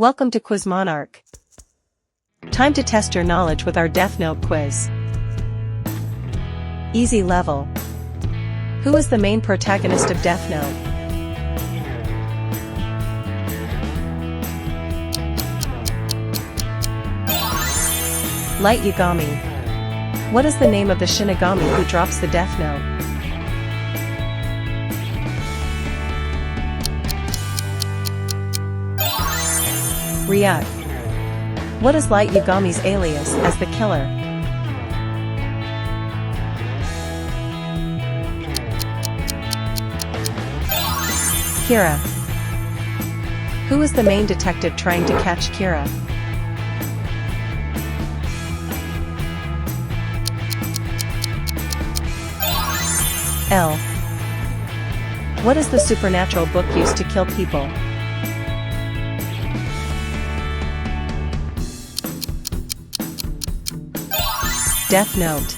Welcome to Quiz Monarch. Time to test your knowledge with our Death Note quiz. Easy level. Who is the main protagonist of Death Note? Light Yagami. What is the name of the Shinigami who drops the Death Note? Ryuk. What is Light Yagami's alias as the killer? Kira. Who is the main detective trying to catch Kira? L. What is the supernatural book used to kill people? Death Note.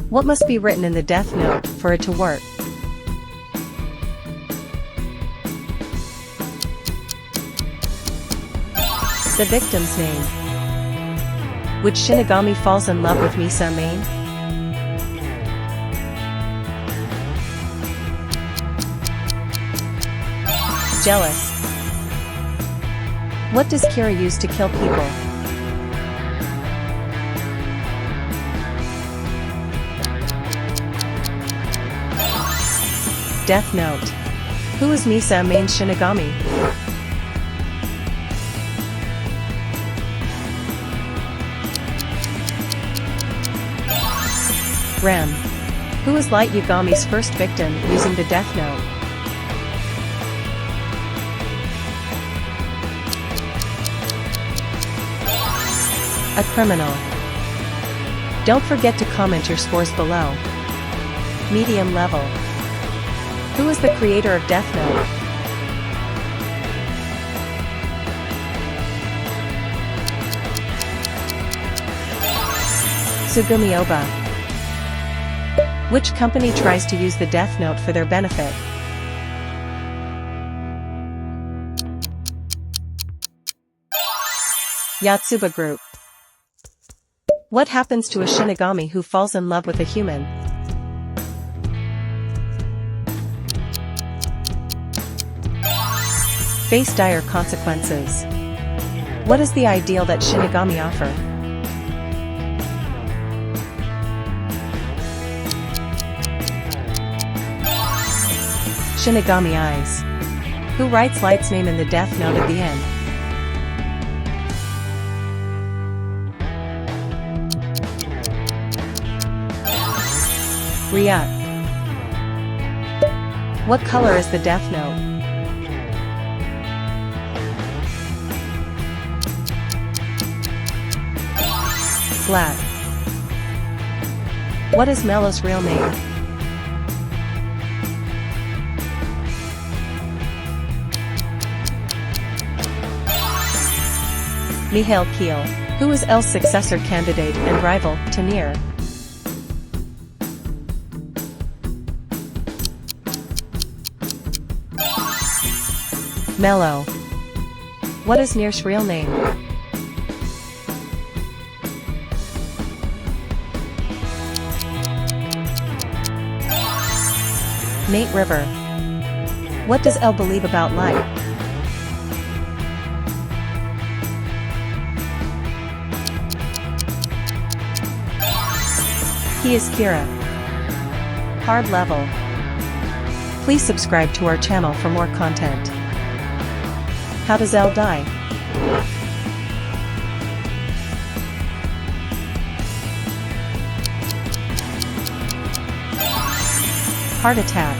What must be written in the Death Note for it to work? The victim's name. Which Shinigami falls in love with Misa Main? Jealous. What does Kira use to kill people? Death Note. Who is Misa Main's Shinigami? Rem. Who is Light Yagami's first victim using the Death Note? A criminal. Don't forget to comment your scores below. Medium level. Who is the creator of Death Note? Tsugumi Oba. Which company tries to use the Death Note for their benefit? Yotsuba Group. What happens to a Shinigami who falls in love with a human? Face dire consequences. What is the ideal that Shinigami offer? Shinigami Eyes. Who writes Light's name in the Death Note at the end? Ryuk. What color is the Death Note? Black. What is Melo's real name? Mihail Keel. Who is L's successor candidate and rival to Nier? Melo. What is Nier's real name? Nate River. What does L believe about Light? He is Kira. Hard level. Please subscribe to our channel for more content. How does L die? Heart attack.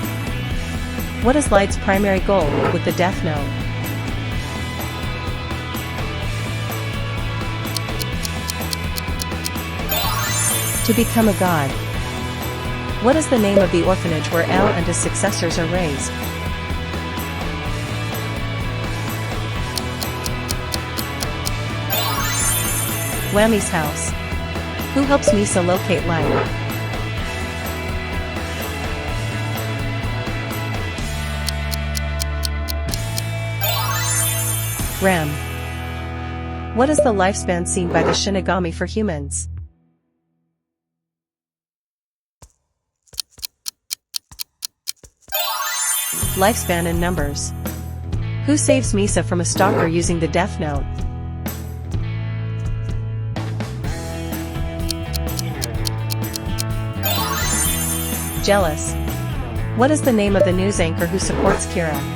What is Light's primary goal with the Death Note? To become a god. What is the name of the orphanage where L and his successors are raised? Wammy's house. Who helps Misa locate Light? REM. What is the lifespan seen by the Shinigami for humans? Lifespan in numbers. Who saves Misa from a stalker using the Death Note? Jealous. What is the name of the news anchor who supports Kira?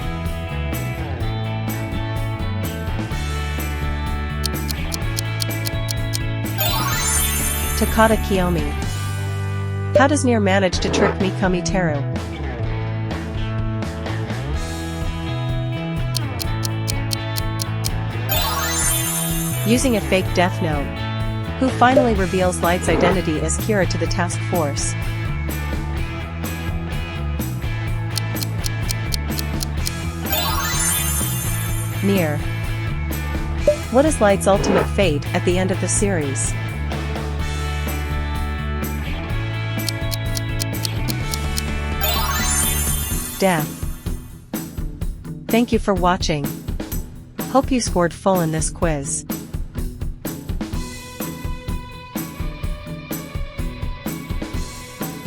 Takata Kiyomi. How does Nier manage to trick Mikami Teru? Using a fake Death Note. Who finally reveals Light's identity as Kira to the task force? Nier. What is Light's ultimate fate at the end of the series? Death. Thank you for watching. Hope you scored full in this quiz.